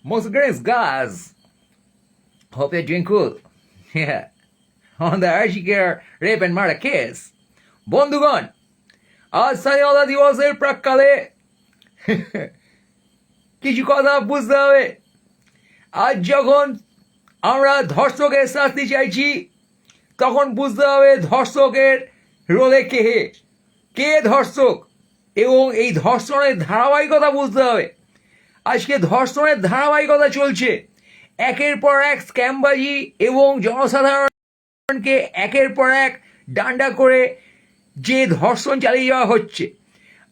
Most greetings, guys. Hope you're doing cool. Yeah. On the Ashikar rape and murder case. বন্ধুগণ, আজ স্বাধীনতা দিবসের প্রাক্কালে কিছু কথা বুঝতে হবে। আজ যখন আমরা ধর্ষকের শাস্তি চাইছি, তখন বুঝতে হবে ধর্ষকের রোলে কে ধর্ষক, এবং এই ধর্ষণের ধারাবাহিকতা বুঝতে হবে। আজকে ধর্ষণের ধারাবাহিকতা চলছে, একের পর এক স্ক্যামবাজি এবং জনসাধারণকে একের পর এক ডান্ডা করে যে ধর্ষণ চালিয়ে যাওয়া হচ্ছে।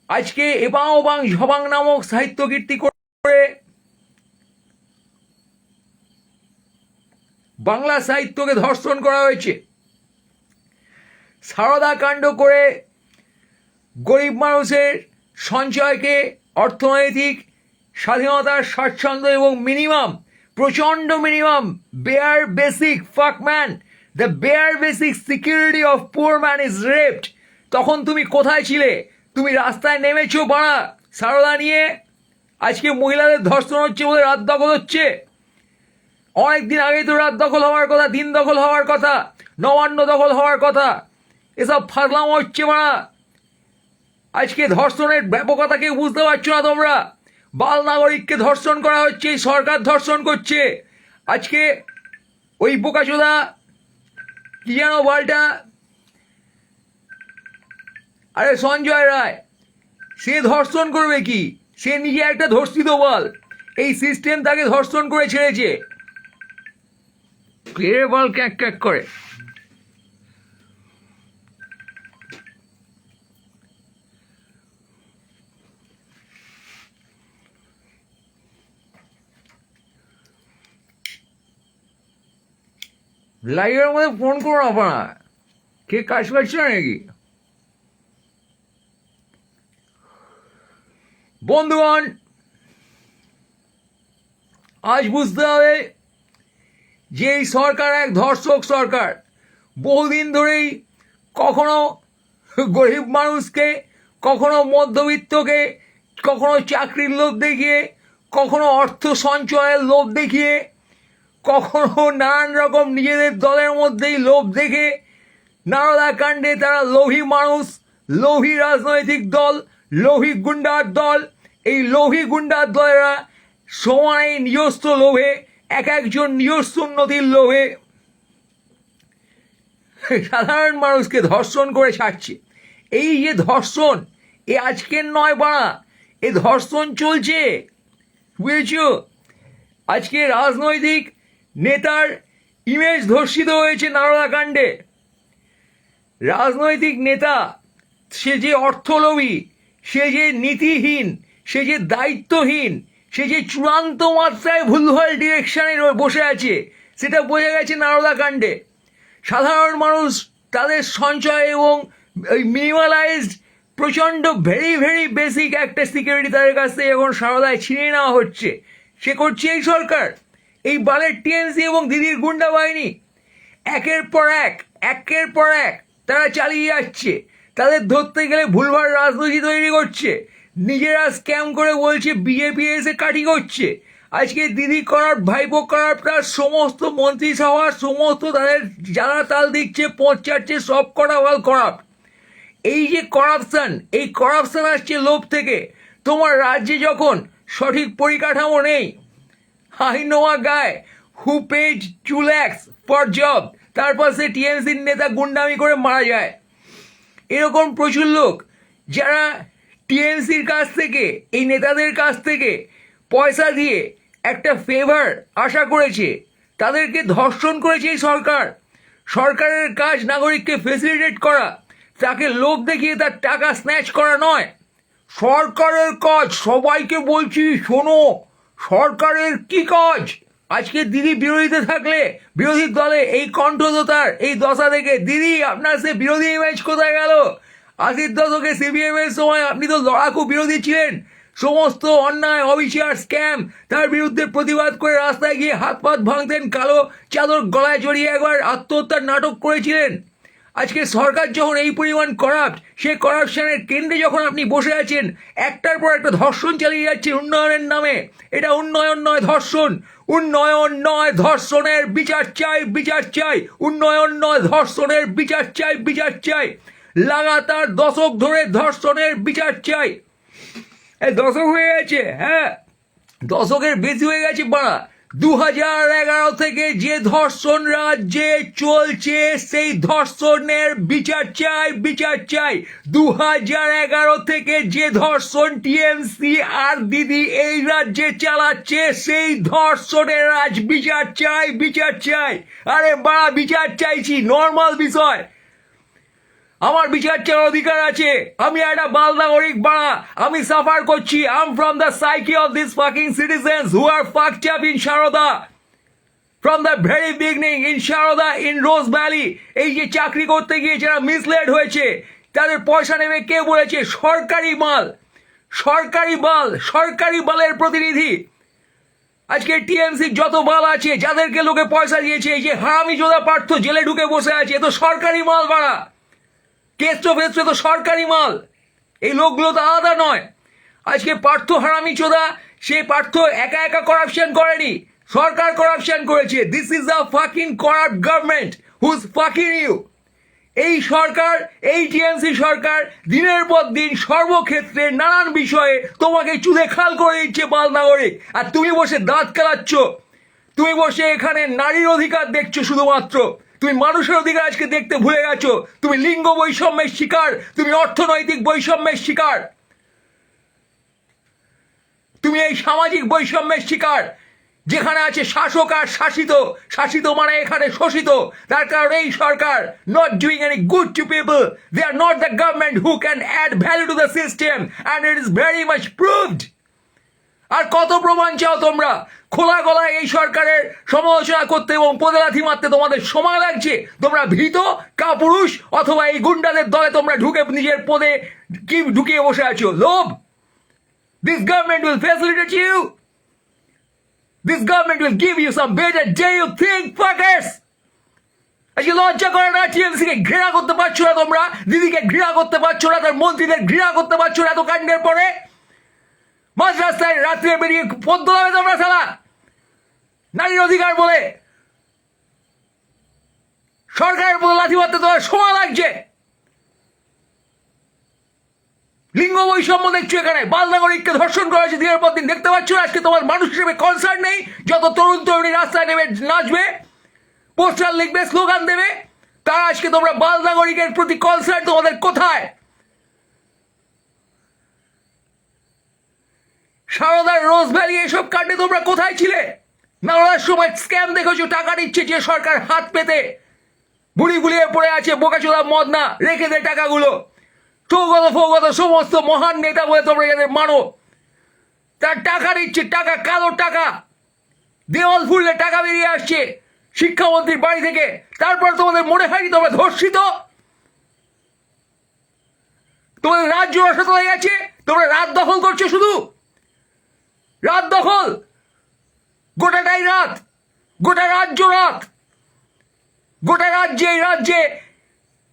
আজকে এবাং ওবাং ঝবাং নামক সাহিত্য কীর্তি করে বাংলা সাহিত্যকে ধর্ষণ করা হয়েছে। সারদা কাণ্ড করে গরিব মানুষের সঞ্চয়কে অর্থনৈতিক স্বাধীনতার স্বাচ্ছন্দ্য এবং প্রচণ্ড minimum bare basic the bare basic security of poor man is raped. তখন তুমি কোথায় ছিলে? তুমি রাস্তায় নেমেছো বাড়া সারদা নিয়ে। আজকে মহিলাদের ধর্ষণ হচ্ছে বলে রাত দখল হচ্ছে। অনেকদিন আগেই তো রাত দখল হওয়ার কথা, দিন দখল হওয়ার কথা, নবান্ন দখল হওয়ার কথা। এসব ফাজলাম হচ্ছে বাড়া। আজকে ধর্ষণের ব্যাপকতা কেউ বুঝতে পারছো না তোমরা। বাল নাগরিককে ধর্ষণ করা হচ্ছে, সরকার ধর্ষণ করছে। আজকে ওই বোকাচোদা কি যেন বালটা, আরে সঞ্জয় রায়, সে ধর্ষণ করবে কি? সে নিজে একটা ধর্ষিত বাল। এই সিস্টেম তাকে ধর্ষণ করে ছেড়েছে। ক্লিয়ার বল ক্যাক ক্যাক করে। লাইভের মধ্যে ফোন করো না আপনারা, কে কাজ করছে না নাকি? বন্ধুগণ, আজ বুঝতে হবে যে এই সরকার এক ধর্ষক সরকার। বহুদিন ধরেই কখনো গরিব মানুষকে, কখনো মধ্যবিত্তকে, কখনো চাকরির লোভ দেখিয়ে, কখনো অর্থ সঞ্চয়ের লোভ দেখিয়ে, কখনো নানান রকম নিজেদের দলের মধ্যেই লোভ দেখে নারদা কাণ্ডে তারা লোভী মানুষ, লোভী রাজনৈতিক দল, লোভী গুন্ডার দল, এই লোভী গুন্ডার দলেরা সমানে নিজস্ব লোভে, এক একজন নিজস্ব উন্নতির লোভে সাধারণ মানুষকে ধর্ষণ করে ছাড়ছে। এই যে ধর্ষণ, এ আজকের নয় বাড়া, এ ধর্ষণ চলছে, বুঝেছ? আজকে রাজনৈতিক নেতার ইমেজ ধর্ষিত হয়েছে নারদা কাণ্ডে। রাজনৈতিক নেতা, সে যে অর্থলোভী, সে যে নীতিহীন, সে যে দায়িত্বহীন, সে যে চূড়ান্ত মাত্রায় ভুলভাল ডিরেকশনে বসে আছে, সেটা বোঝা গেছে নারদা কাণ্ডে। সাধারণ মানুষ তাদের সঞ্চয় এবং ওই মিনিমালাইজড প্রচণ্ড ভেরি ভেরি বেসিক একটা সিকিউরিটি তাদের কাছ থেকে এখন সারদায় ছিনিয়ে নেওয়া হচ্ছে। সে করছে এই সরকার, এই বালের টিএমসি এবং দিদির গুন্ডা বাহিনী। একের পর এক তারা চালিয়ে যাচ্ছে। তাদের ধরতে গেলে ভুলভাল রাজনীতি তৈরি করছে, নিজেরা স্ক্যাম করে বলছে বিজেপি এসে কাঠি করছে। আজকে দিদি করার, ভাইপো করার, তার সমস্ত মন্ত্রিসভার সমস্ত তাদের যারা তাল দিচ্ছে, পৌঁছাচ্ছে, সব করা ওয়াল করাপ্ট। এই যে করাপশন, এই করাপশন আসছে লোভ থেকে। তোমার রাজ্যে যখন সঠিক পরিকাঠামো নেই, I know a guy who paid 2 lakhs for job, তারপর সে টিএমসির নেতা গুন্ডামি করে মারা যায়। এরকম প্রচুর লোক যারা টিএমসির কাছ থেকে, এই নেতাদের কাছ থেকে পয়সা দিয়ে একটা ফেভার আশা করেছে, তাদেরকে ধর্ষণ করেছে এই সরকার। সরকারের কাজ নাগরিককে ফেসিলিটেট করা, তাকে লোভ দেখিয়ে তার টাকা স্ন্যাচ করা নয়। সরকারের কাজ, সবাইকে বলছি শোনো, সরকারের কি কাজ? আজকে দিদি বিরোধীতে থাকলে, বিরোধী দলে এই কণ্ঠদাতার এই দশা থেকে, দিদি আপনার সে বিরোধী ইমেজ কোথায় গেল? 80-র দশকে সিপিএম এর সময় আপনি তো লড়াকু বিরোধী ছিলেন। সমস্ত অন্যায়, অবিচার, স্ক্যাম, তার বিরুদ্ধে প্রতিবাদ করে রাস্তায় গিয়ে হাত পাত ভাঙতেন, কালো চাদর গলায় জড়িয়ে একবার আত্মহত্যার নাটক করেছিলেন। আজকে সরকার যখন এই পরিমাণ করাপ্ট, সেই করাপশনের কেন্দ্রে যখন আপনি বসে আছেন, একটার পর একটা ধর্ষণ চালিয়ে যাচ্ছেন উন্নয়নের নামে। এটা উন্নয়ন নয়, ধর্ষণ। উন্নয়ন নয়, ধর্ষণের বিচার চাই, বিচার চাই। উন্নয়ন নয়, ধর্ষণের বিচার চাই, বিচার চাই। লাগাতার দশক ধরে ধর্ষণের বিচার চাই। এই দশক হয়ে গেছে, হ্যাঁ, দশকের বেশি হয়ে গেছে বাড়া। 2011 থেকে যে ধর্ষণ রাজ্যে চলছে, সেই ধর্ষণের বিচার চাই, বিচার চাই। 2011 থেকে যে ধর্ষণ টিএমসি আর দিদি এই রাজ্যে চালাচ্ছে, সেই ধর্ষণের আজ বিচার চাই, বিচার চাই। আরে বাড়া, বিচার চাইছি, নর্মাল বিষয়। আমার বিচার চাওয়ার অধিকার আছে। আমি একটা বাল নাগরিক বাড়া, আমি সাফার করছি। I am from the psyche of this fucking citizens who are fucked up in Saradha from the very beginning, in Saradha, in Rose Valley. এই যে চাকরি করতে গিয়ে যারা মিসলেড হয়েছে, তাদের পয়সা নেবে কে বলেছে? সরকারি মাল, সরকারি বাল, সরকারি বালের প্রতিনিধি। আজকে টিএমসি যত বাল আছে, যাদেরকে লোকে পয়সা দিয়েছে, এই যে হারামি যোদা পার্থ জেলে ঢুকে বসে আছে, এ তো সরকারি মাল বাড়া। কেস্ট ফেস্ট তো সরকারি মাল। এই লোকগুলো তো আলাদা নয়। আজকে পার্থ হারামি চোদা, সে পার্থ একা একা করাপশন করেনি, সরকার করাপশন করেছে। This is a fucking corrupt government who's fucking you. এই সরকার, এই টিএমসি সরকার দিনের পর দিন সর্বক্ষেত্রে নানান বিষয়ে তোমাকে চুদে খাল করে দিচ্ছে বাল নাগরিক। আর তুমি বসে দাঁত কালাচ্ছ, তুমি বসে এখানে নারীর অধিকার দেখছো শুধুমাত্র। তুমি মানুষের অধিকার আজকে দেখতে ভুলে গেছো। তুমি লিঙ্গ বৈষম্যের শিকার, তুমি অর্থনৈতিক বৈষম্যের শিকার, তুমি এই সামাজিক বৈষম্যের শিকার। যেখানে আছে শাসক আর শাসিত, শাসিত মানে এখানে শোষিত। তার কারণ এই সরকার not doing any good to people. They are not the government who can add value to the system, and it is very much proved. আর কত প্রমাণ চাও তোমরা? খোলা গলায় এই সরকারের সমালোচনা করতে এবং পদলাথি মারতে তোমাদের সময় লাগছে? তোমরা ভীত কাপুরুষ, অথবা এই গুন্ডাদের দলে তোমরা ঢুকে নিজের পদে কি ঢুকিয়ে বসে আছো? লোভ। This government will facilitate you. This government will give you some better day you think, fuckers. আজকে লজ্জা করে না? টিএমসি কে ঘৃণা করতে পারছো না তোমরা? দিদিকে ঘৃণা করতে পারছো না? তার মন্ত্রীদের ঘৃণা করতে পারছো না এত কাণ্ডের পরে? মাঝ রাস্তায় রাত্রে বেরিয়ে পথ দোলাবে তোমরা সালা নারীর অধিকার বলে। সরকারের পথে লাথি মারতে তোমার সময় লাগছে। লিঙ্গ বৈষম্য দেখছো এখানে, বাল নাগরিককে ধর্ষণ করা হয়েছে দিনের পর দিন, দেখতে পাচ্ছ? আজকে তোমার মানুষ হিসেবে কনসার্ন নেই। যত তরুণ তরুণী রাস্তায় নেমে নাচবে, পোস্টার লিখবে, স্লোগান দেবে, তার আজকে তোমরা বাল নাগরিকের প্রতি কনসার্ন তোমাদের কোথায়? সারদার রোজ ভ্যালি এসব কাণ্ডে তোমরা কোথায় ছিলে? নানার সময় স্ক্যাম দেখেছো, টাকা নিচ্ছে যে সরকার হাত পেতে বুড়ি বুড়িয়ে পড়ে আছে, বোকাচোদা মদ না রেখে দে টাকাগুলো। সৌগত ফৌগত সমস্ত মহান নেতা বলে তোমরা যাদের মানো, তার টাকা নিচ্ছে, টাকা, কালো টাকা, দেওয়াল ফুললে টাকা বেরিয়ে আসছে শিক্ষামন্ত্রীর বাড়ি থেকে। তারপর তোমাদের মনে হয়নি তোমরা ধর্ষিত? তোমাদের রাজ্য রসাত হয়ে গেছে, তোমরা রাত দখল করছো, শুধু রাত দখল, গোটাটাই রাত, গোটা রাজ্য রাত, গোটা রাজ্যে, এই রাজ্যে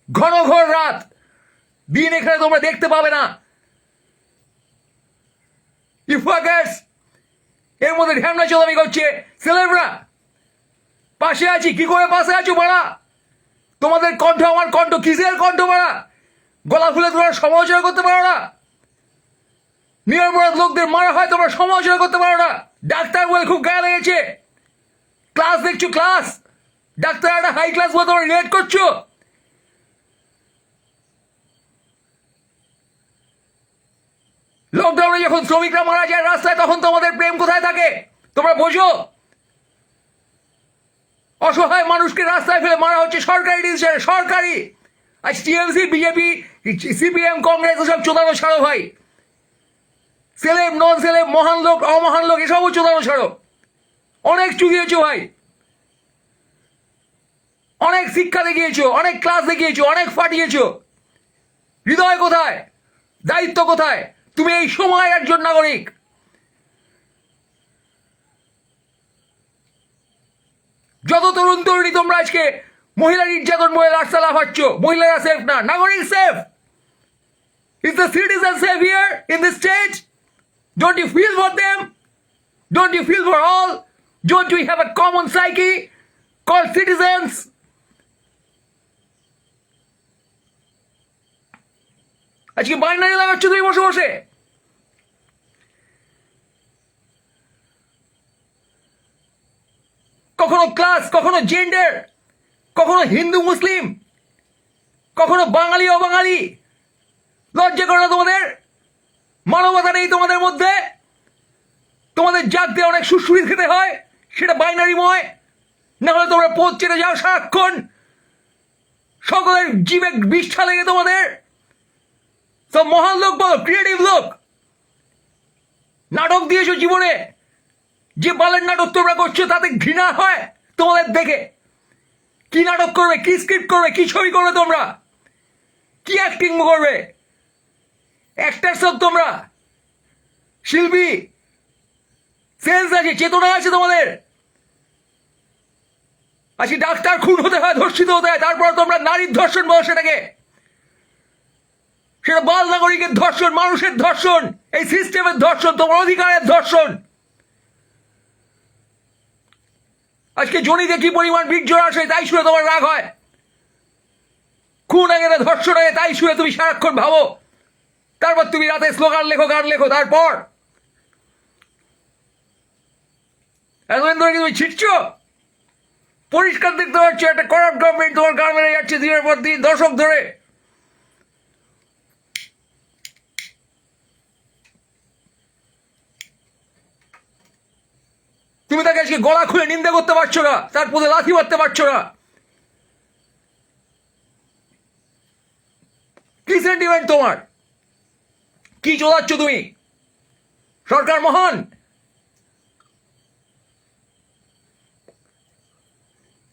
ঘন ঘর রাত, দিন এখানে তোমরা দেখতে পাবে না। ইফাগার্স এর মধ্যে ঢ্যামনা চলামি করছে সেলেবরা। পাশে আছি, কি করে পাশে আছো বাড়া? তোমাদের কণ্ঠ আমার কণ্ঠ, কিসের কণ্ঠ বাড়া? গলা ফুলে তোমরা সমালোচনা করতে পারো না? নিরপরাধ লোকদের মারা হয়, তোমরা সমালোচনা করতে পারো না? ডাক্তার বলে খুব গায়ে লেগেছে, ক্লাস দেখছো, ক্লাস, ডাক্তার একটা হাই ক্লাস বলে তোমরা রিলেট করছো। লকডাউনে যখন শ্রমিকরা মারা যায় রাস্তায়, তখন তোমাদের প্রেম কোথায় থাকে? তোমরা বোঝো? অসহায় মানুষকে রাস্তায় ফেলে মারা হচ্ছে সরকারি ডিসিশনে, সরকারি। আজ টিএমসি, বিজেপি, সিপিএম, কংগ্রেস সব চোদানো ছাড়ো ভাই। সেলেব, নন সেলেব, মহান লোক, অমহান লোক, এসবও চোদানো ছাড়ো। অনেক চুদিয়েছো ভাই, অনেক শিক্ষা দেখিয়েছো, অনেক ক্লাস দেখিয়েছো, অনেক ফাটিয়েছো। হৃদয় কোথায়? দায়িত্ব কোথায়? তুমি এই সময় একজন নাগরিক। যত তরুণ তরুণী তোমরা আজকে মহিলা নির্যাতন, মহিলা রাস্তা লাফাচ্ছ, মহিলারা সেফ না, নাগরিক safe. Is the citizen safe here in this state? Don't you feel for them? Don't you feel for all? Don't we have a common psyche called citizens? আজকে বাইনারি লাগাচ্ছ তুমি বসে বসে। কখনো ক্লাস, কখনো জেন্ডার, কখনো হিন্দু মুসলিম, কখনো বাঙালি অবাঙালি। লজ্জা করে না তোমাদের? মানবতা নেই তোমাদের মধ্যে? তোমাদের জাগতে অনেক সুশ্রুতি খেতে হয়, সেটা বাইনারিময়। না হলে তোমরা পথ চেটে যাও সারাক্ষণ, সকলের জীবে বিষ্ঠা লেগে তোমাদের। সব মহান লোক বলো, ক্রিয়েটিভ লোক। নাটক দিয়েছো জীবনে, যে বালের নাটক তোমরা করছো তাতে ঘৃণা হয় তোমাদের দেখে। কি নাটক করবে, কি স্ক্রিপ্ট করবে, কি ছবি করবে তোমরা, কি অ্যাক্টিং করবে? অ্যাক্টার সব তোমরা, শিল্পী। সেন্স আছে, চেতনা আছে তোমাদের। আজকে ডাক্তার খুন হতে হয়, ধর্ষিত হতে হয়, তারপর তোমরা নারীর ধর্ষণ বলো সেটাকে। সেটা বাল নাগরিকের ধর্ষণ, মানুষের ধর্ষণ, এই সিস্টেমের ধর্ষণ, তোমার অধিকারের ধর্ষণ। আজকে জনিতে কি পরিমাণ বীর্য আসে তাই শুনে তোমার রাগ হয়। খুন আগে না ধর্ষণ আগে তাই শুনে তুমি সারাক্ষণ ভাবো। তারপর তুমি রাতে স্লোগান লেখো, গান লেখো। তারপর এতদিন ধরে কি তুমি ছিটছ? পরিষ্কার দেখতে পাচ্ছ একটা করাপ্ট গভর্নমেন্ট তোমার গা মেরে যাচ্ছে দিনের পর দিন, দশক ধরে। তুমি তাকে আজকে গলা খুলে নিন্দা করতে পারছো না, তার পদে লাথি মারতে পারছো না। কি সেন্টিমেন্ট তোমার? কি চলাচ্ছ তুমি? সরকার মহান,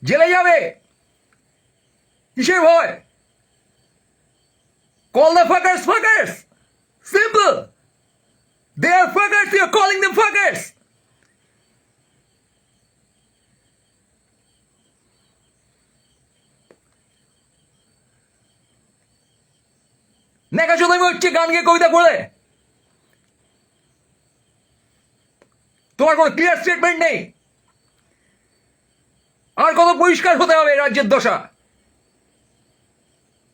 জেলে যাবে, কিসের ভয়? Call the fuckers fuckers. Simple. They are fuckers, you are calling them fuckers. নেকা চোদামি হচ্ছে গান গিয়ে, কবিতা পড়ে। তোমার কোনো ক্লিয়ার স্টেটমেন্ট নেই। আর কত পরিষ্কার হতে হবে রাজ্যের দশা?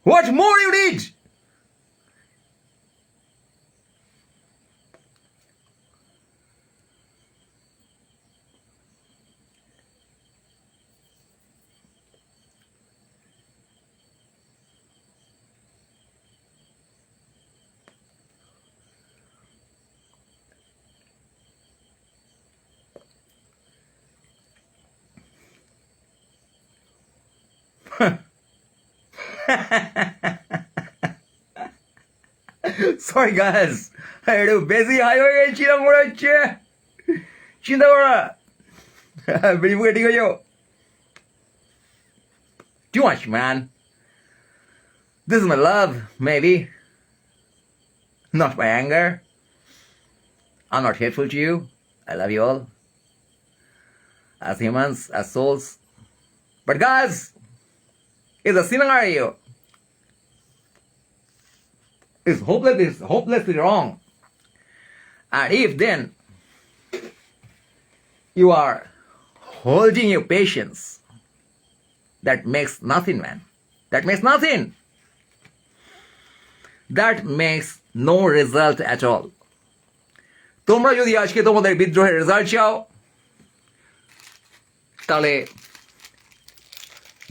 What more you need? Sorry guys, একটু বেশি হাই হয়ে গেছিলাম মনে হচ্ছে। চিন্তা করা বেরিয়ে মুখে ঠিক হয়ে যাও। Too much, man. This is my love, maybe. Not my anger. I'm not hateful to you. I love you all. As humans, as souls. But guys, it's a scenario. It's hopelessly wrong. And if then you are holding your patience, that makes nothing, man. That makes nothing. That makes no result at all. তোমরা যদি আজকে তোমাদের বিদ্রোহের result চাও, তাহলে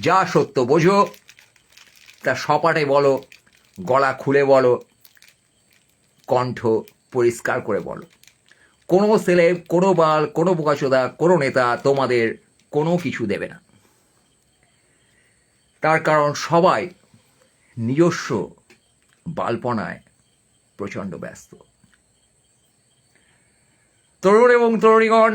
যা সত্য বোঝো তা সপাটে বলো, গলা খুলে বলো, কণ্ঠ পরিষ্কার করে বলো। কোনো ছেলে, কোনো বাল, কোনো বোকাচোদা, কোনো নেতা তোমাদের কোনো কিছু দেবে না। তার কারণ সবাই নিজস্ব বালপনায় প্রচণ্ড ব্যস্ত। তরুণ এবং তরুণীগণ,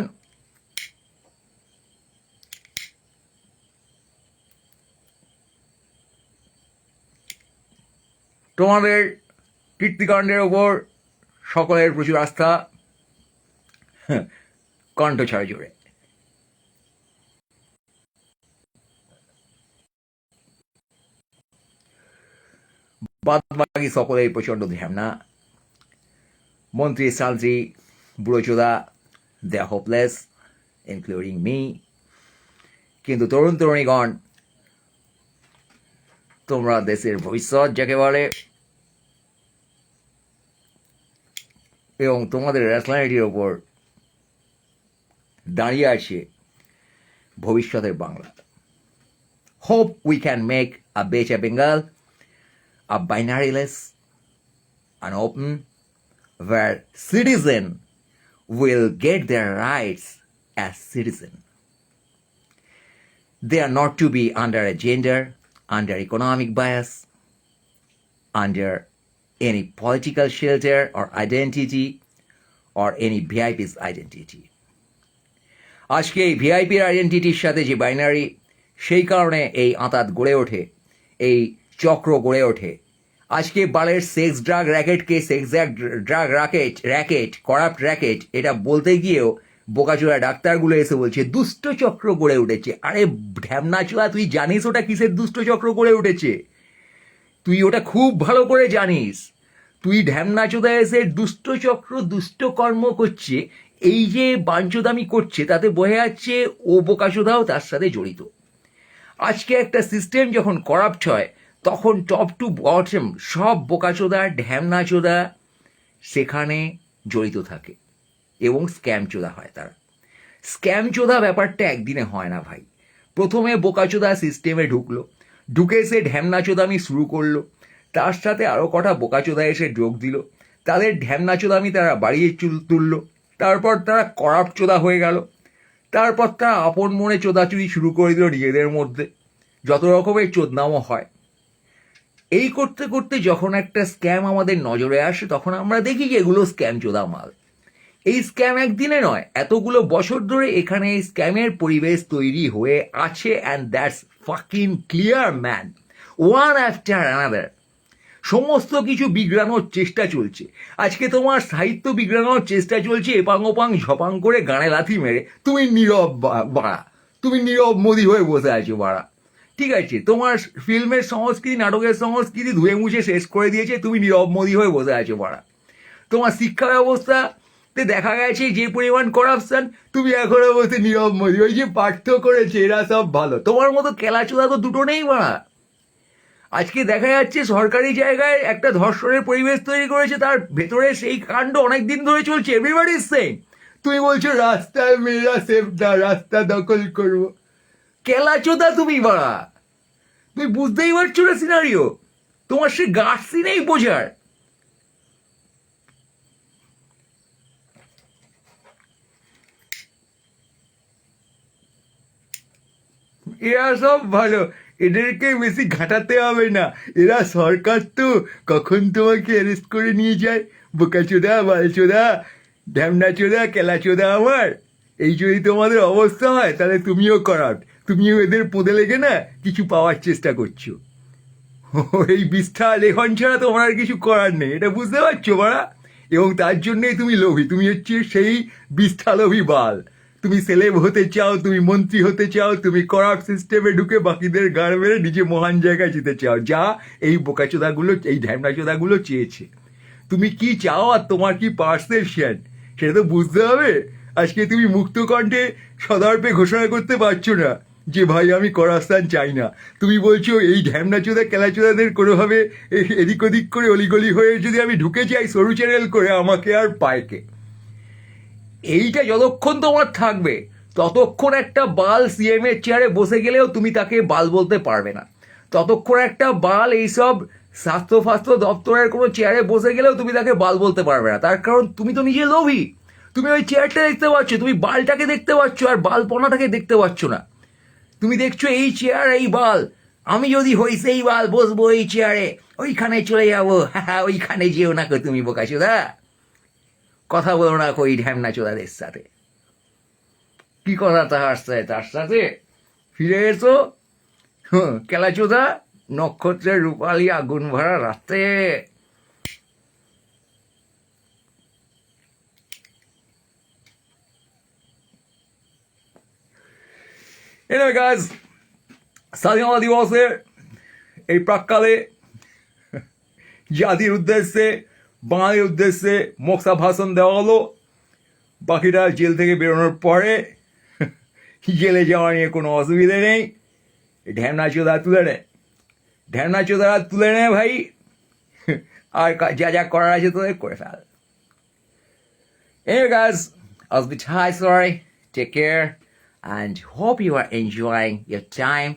তোমাদের কীর্তিকাণ্ডের ওপর সকলের প্রচুর আস্থা, কণ্ঠ ছাড়া জোরে। বাদ বাকি সকলেই প্রচণ্ড ধ্যামনা, মন্ত্রী সান্ত্রী বুড়োচোদা, দে আর হোপলেস, ইনক্লুডিং মি। কিন্তু তরুণ তরুণীগণ, তোমরা দেশের ভবিষ্যৎ যাকে বলে, এবং তোমাদের ন্যাশনালিটির ওপর দাঁড়িয়ে আছে ভবিষ্যতের Bangla. Hope we can make a better Bengal, a binaryless and open, where citizen will get their rights as citizen. They are not to be under a gender, under economic bias, under any political shelter or identity, or any VIP's identity. আজকে এই ভিআইপির আইডেন্টিটির সাথে যে binary, সেই কারণে এই আঁতাত গড়ে ওঠে, এই চক্র গড়ে ওঠে। আজকে বালের সেক্স ড্রাগ র্যাকেটকে sex drug racket corrupt racket এটা বলতে গিয়েও বোকাচোরা ডাক্তারগুলো এসে বলছে দুষ্ট চক্র গড়ে উঠেছে। আরে ঢ্যামনাচোরা, তুই জানিস ওটা কিসের দুষ্ট চক্র গড়ে উঠেছে? তুই ওটা খুব ভালো করে জানিস। তুই ঢ্যামনাচোদা এসে দুষ্ট চক্র দুষ্ট কর্ম করছে, এই যে বাঞ্চোদামি করছে, তাতে বোঝা যাচ্ছে ও বোকাচোদাও তার সাথে জড়িত। আজকে একটা সিস্টেম যখন করাপ্ট হয়, তখন টপ টু বটম সব বোকাচোদা ঢ্যামনাচোদা সেখানে জড়িত থাকে এবং স্ক্যাম চোদা হয় তারা। স্ক্যাম চোদা ব্যাপারটা একদিনে হয় না ভাই। প্রথমে বোকাচোদা সিস্টেমে ঢুকলো, ঢুকে সে ঢ্যামনাচোদামি শুরু করলো, তার সাথে আরও কটা বোকাচোদা এসে যোগ দিল, তাদের ঢ্যামনাচোদামি তারা বাড়িয়ে তুললো, তারপর তারা করাপ্ট চোদা হয়ে গেল, তারপর তারা আপন মনে চোদাচুরি শুরু করে দিল নিজেদের মধ্যে, যত রকমের চোদনামও হয়। এই করতে করতে যখন একটা স্ক্যাম আমাদের নজরে আসে, তখন আমরা দেখি যে এগুলো স্ক্যাম চোদা মাল। এই স্ক্যাম একদিনে নয়, এতগুলো বছর ধরে এখানে এই স্ক্যামের পরিবেশ তৈরি হয়ে আছে, and that's fucking clear man, one after another. সমস্ত কিছু বিগড়ানোর চেষ্টা চলছে। আজকে তোমার সাহিত্য বিগড়ানোর চেষ্টা চলছে, এপাং ওপাং ঝপাং করে গানে লাথি মেরে। তুমি নীরব বাড়া, তুমি নীরব মোদি হয়ে বসে আছো বাড়া। ঠিক আছে, তোমার ফিল্মের সংস্কৃতি, নাটকের সংস্কৃতি ধুয়ে মুছে শেষ করে দিয়েছে, তুমি নীরব মোদি হয়ে বসে আছো বাড়া। তোমার শিক্ষা ব্যবস্থাতে দেখা গেছে যে পরিমাণ করাপশন, তুমি এখনো বসে নীরব মোদি। ওই যে পার্থ করেছে এরা সব ভালো, তোমার মতো কেলাচোদা তো দুটো নেই বাড়া। আজকে দেখা যাচ্ছে সরকারি জায়গায় একটা ধর্ষণের পরিবেশ তৈরি করেছে, তার ভেতরে সেই কাণ্ড অনেক দিন ধরে চলছে, এভরিবডি ইজ সেইম। তুমি বলছো রাস্তায় মেয়েরা সেফ না, রাস্তা দখল করবো। কেলাচোদা তুমি বাড়া, তুমি বুঝতেই পারছো না সিনারিও, তোমার সে গাছই নেই বোঝার। এরা সব ভালো, এদেরকে বেশি ঘাটাতে হবে না, এরা সরকার তো কখন তোমাকে অ্যারেস্ট করে নিয়ে যায়। বোকাচোদা, বালচোদা, ঢ্যামনাচোদা, কেলাচোদা আমার। এই যদি তোমাদের অবস্থা হয়, তাহলে তুমিও করাপ্ট, তুমিও এদের পোঁদে লেগে না কিছু পাওয়ার চেষ্টা করছো। এই বিষ্ঠা লেখন ছাড়া তোমার আর কিছু করার নেই, এটা বুঝতে পারছো বাড়া? এবং তার জন্যই তুমি লোভী, তুমি হচ্ছে সেই বিষ্ঠা লোভী বাল। তুমি সেলেব হতে চাও, তুমি মন্ত্রী হতে চাও, তুমি করাপ্ট সিস্টেমে ঢুকে বাকিদের গাড় মেরে নিজে মহান জায়গায় যেতে চাও, যা এই বোকাচোদাগুলো, এই ঢ্যামনাচোদাগুলো চেয়েছে। তুমি কি চাও আর তোমার কি পারসেপশন, সেটা তো বুঝতে হবে। আজকে তুমি মুক্ত কণ্ঠে সদর্পে ঘোষণা করতে পারছো না যে ভাই আমি করাস্থান চাই না। তুমি বলছো এই ঢ্যামনাচোদা কেলাচোদাদের কোনোভাবে এদিক ওদিক করে অলিগলি হয়ে যদি আমি ঢুকে যাই সরু চ্যানেল করে, আমাকে আর পায়কে। এইটা যতক্ষণ তোমার থাকবে, ততক্ষণ একটা বাল সিএম এর চেয়ারে বসে গেলেও তুমি তাকে বাল বলতে পারবে না। ততক্ষণ একটা বাল এইসব স্বাস্থ্য ফাস্থ্য দপ্তরের কোনো চেয়ারে বসে গেলেও তুমি তাকে বাল বলতে পারবে না, তার কারণ তুমি তো নিজে লোভী। তুমি ওই চেয়ারটা দেখতে পাচ্ছ, তুমি বালটাকে দেখতে পাচ্ছ, আর বালপনাটাকে দেখতে পাচ্ছ না। তুমি দেখছো এই চেয়ার, এই বাল, আমি যদি হই সেই বাল, বসবো এই চেয়ারে, ওইখানে চলে যাবো। হ্যাঁ, ওইখানে যেও না কো তুমি বোকাচোদা, কথা বলো না কই ঢ্যামনাচোদাদের সাথে। কি কথা তার সাথে ফিরে এসো কেলাচোদা, নক্ষত্রের রূপালী আগুন ভরা রাতে। Anyway guys, স্বাধীনতা দিবসের এই প্রাককালে জাতির উদ্দেশ্যে, বাঙালির উদ্দেশ্যে মক্সা ভাষণ দেওয়া হলো। বাকিটা জেল থেকে বেরোনোর পরে জেলে যাওয়া নিয়ে কোনো অসুবিধে নেই। ঢ্যামনা চোদা তুলে নে, ঢ্যামনা চোদা তুলে নে ভাই, আর যা যা করার আছে তোদের করে fail. Anyway guys, I was a bit high, sorry. Take care and hope you are enjoying your time.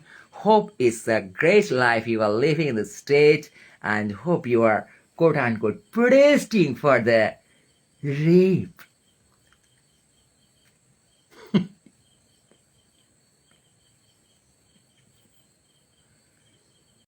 Hope it's a great life you are living in the state, and hope you are quote unquote protesting for the rape